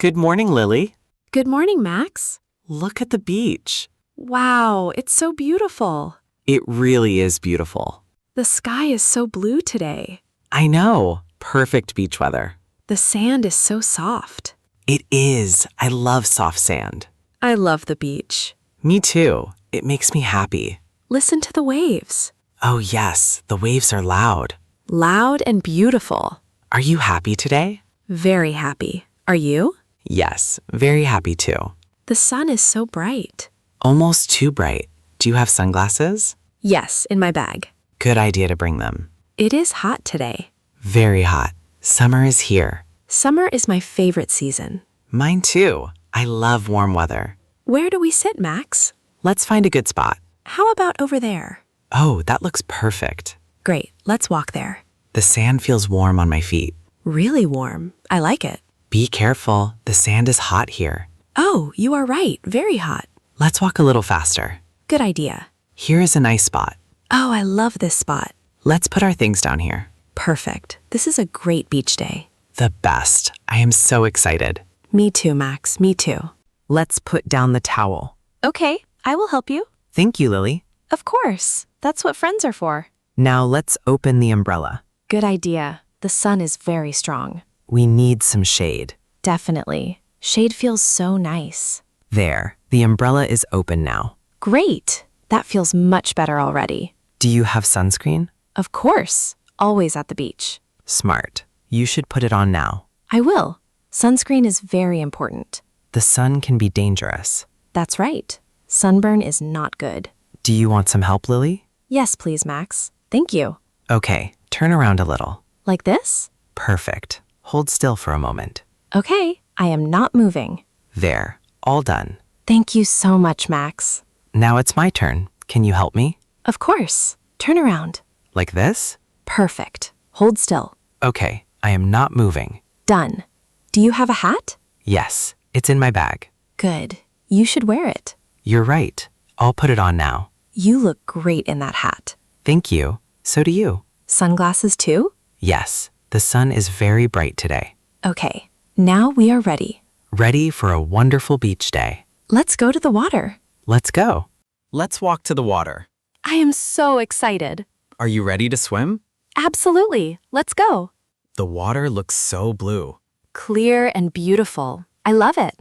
Good morning, Lily. Good morning, Max. Look at the beach. Wow, it's so beautiful. It really is beautiful. The sky is so blue today. I know. Perfect beach weather. The sand is so soft. It is. I love soft sand. I love the beach. Me too. It makes me happy. Listen to the waves. Oh, yes. The waves are loud. Loud and beautiful. Are you happy today? Very happy. Are you? Yes, very happy too. The sun is so bright. Almost too bright. Do you have sunglasses? Yes, in my bag. Good idea to bring them. It is hot today. Very hot. Summer is here. Summer is my favorite season. Mine too. I love warm weather. Where do we sit, Max? Let's find a good spot. How about over there? Oh, that looks perfect. Great, let's walk there. The sand feels warm on my feet. Really warm. I like it. Be careful. The sand is hot here. Oh, you are right. Very hot. Let's walk a little faster. Good idea. Here is a nice spot. Oh, I love this spot. Let's put our things down here. Perfect. This is a great beach day. The best. I am so excited. Me too, Max. Me too. Let's put down the towel. Okay, I will help you. Thank you, Lily. Of course. That's what friends are for. Now let's open the umbrella. Good idea. The sun is very strong. We need some shade. Definitely. Shade feels so nice. There. The umbrella is open now. Great. That feels much better already. Do you have sunscreen? Of course. Always at the beach. Smart. You should put it on now. I will. Sunscreen is very important. The sun can be dangerous. That's right. Sunburn is not good. Do you want some help, Lily? Yes, please, Max. Thank you. Okay, turn around a little. Like this? Perfect. Hold still for a moment. Okay, I am not moving. There, all done. Thank you so much, Max. Now it's my turn. Can you help me? Of course. Turn around. Like this? Perfect. Hold still. Okay, I am not moving. Done. Do you have a hat? Yes, it's in my bag. Good. You should wear it. You're right. I'll put it on now. You look great in that hat. Thank you. So do you. Sunglasses too? Yes, the sun is very bright today. Okay. Now we are ready. Ready for a wonderful beach day. Let's go to the water. Let's go. Let's walk to the water. I am so excited. Are you ready to swim? Absolutely. Let's go. The water looks so blue. Clear and beautiful. I love it.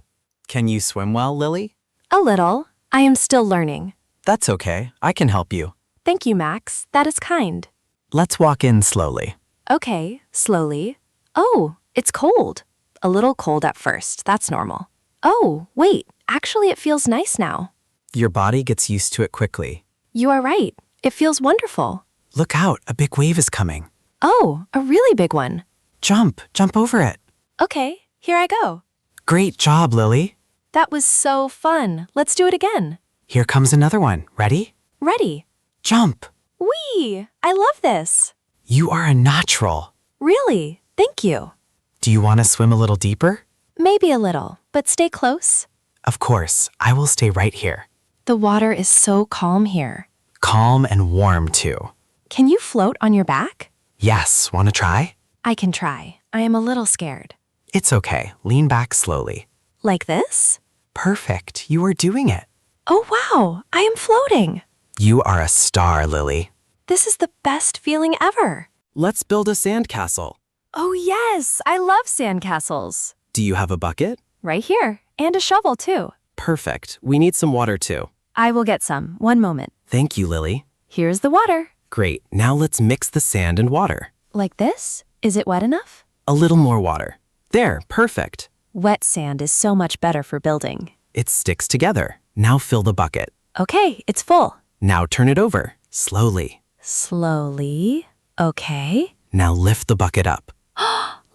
Can you swim well, Lily? A little. I am still learning. That's okay. I can help you. Thank you, Max. That is kind. Let's walk in slowly. Okay, slowly. Oh, it's cold. A little cold at first. That's normal. Oh, wait. Actually, it feels nice now. Your body gets used to it quickly. You are right. It feels wonderful. Look out, a big wave is coming. Oh, a really big one. Jump over it. Okay, here I go. Great job, Lily. That was so fun. Let's do it again. Here comes another one. Ready? Ready. Jump. Whee! I love this. You are a natural. Really? Thank you. Do you want to swim a little deeper? Maybe a little, but stay close. Of course, I will stay right here. The water is so calm here. Calm and warm, too. Can you float on your back? Yes, want to try? I can try. I am a little scared. It's okay. Lean back slowly. Like this? Perfect. You are doing it. Oh, wow. I am floating. You are a star, Lily. This is the best feeling ever. Let's build a sandcastle. Oh, yes. I love sandcastles. Do you have a bucket? Right here. And a shovel, too. Perfect. We need some water, too. I will get some. One moment. Thank you, Lily. Here's the water. Great. Now let's mix the sand and water. Like this? Is it wet enough? A little more water. There, perfect. Wet sand is so much better for building. It sticks together. Now fill the bucket. Okay, it's full. Now turn it over, slowly. Slowly. Okay. Now lift the bucket up.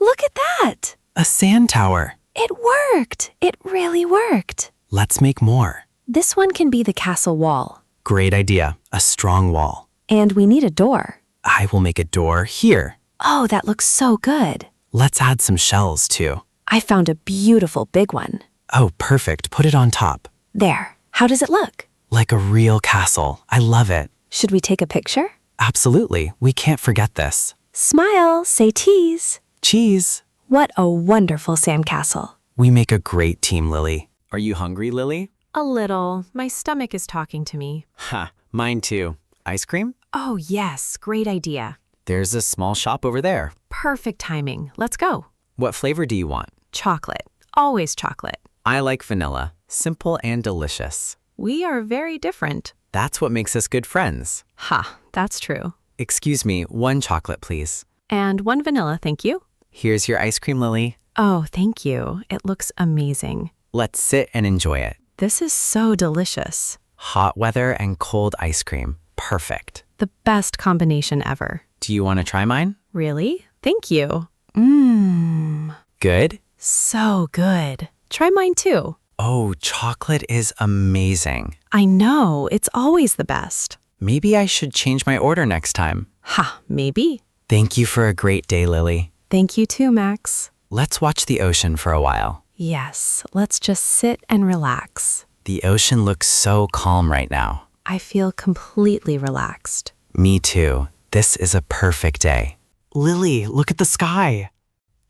Look at that! A sand tower. It worked! It really worked. Let's make more. This one can be the castle wall. Great idea. A strong wall. And we need a door. I will make a door here. Oh, that looks so good. Let's add some shells, too. I found a beautiful big one. Oh, perfect. Put it on top. There. How does it look? Like a real castle. I love it. Should we take a picture? Absolutely. We can't forget this. Smile, say cheese. Cheese. What a wonderful sandcastle. We make a great team, Lily. Are you hungry, Lily? A little. My stomach is talking to me. Ha, mine too. Ice cream? Oh, yes. Great idea. There's a small shop over there. Perfect timing. Let's go. What flavor do you want? Chocolate. Always chocolate. I like vanilla. Simple and delicious. We are very different. That's what makes us good friends. Ha, that's true. Excuse me, one chocolate, please. And one vanilla, thank you. Here's your ice cream, Lily. Oh, thank you. It looks amazing. Let's sit and enjoy it. This is so delicious. Hot weather and cold ice cream. Perfect. The best combination ever. Do you want to try mine? Really? Thank you. Mmm. Good? So good. Try mine too. Oh, chocolate is amazing. I know. It's always the best. Maybe I should change my order next time. Ha, maybe. Thank you for a great day, Lily. Thank you too, Max. Let's watch the ocean for a while. Yes, let's just sit and relax. The ocean looks so calm right now. I feel completely relaxed. Me too. This is a perfect day. Lily, look at the sky.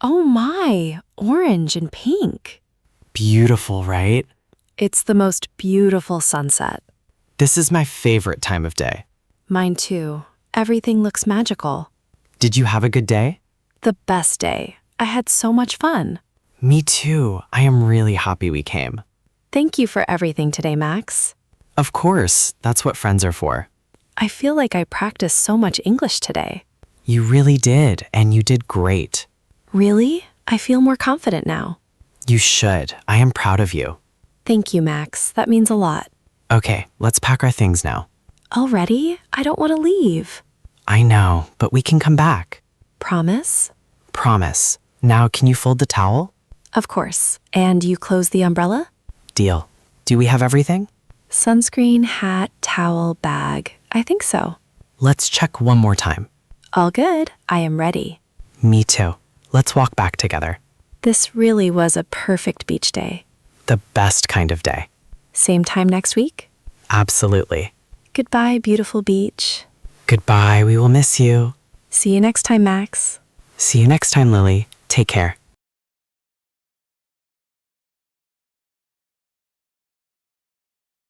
Oh my, orange and pink. Beautiful, right? It's the most beautiful sunset. This is my favorite time of day. Mine too. Everything looks magical. Did you have a good day? The best day. I had so much fun. Me too. I am really happy we came. Thank you for everything today, Max. Of course, that's what friends are for. I feel like I practiced so much English today. You really did, and you did great. Really? I feel more confident now. You should. I am proud of you. Thank you, Max. That means a lot. Okay, let's pack our things now. Already? I don't want to leave. I know, but we can come back. Promise? Promise. Now, can you fold the towel? Of course. And you close the umbrella? Deal. Do we have everything? Sunscreen, hat, towel, bag. I think so. Let's check one more time. All good. I am ready. Me too. Let's walk back together. This really was a perfect beach day. The best kind of day. Same time next week? Absolutely. Goodbye, beautiful beach. Goodbye, we will miss you. See you next time, Max. See you next time, Lily. Take care.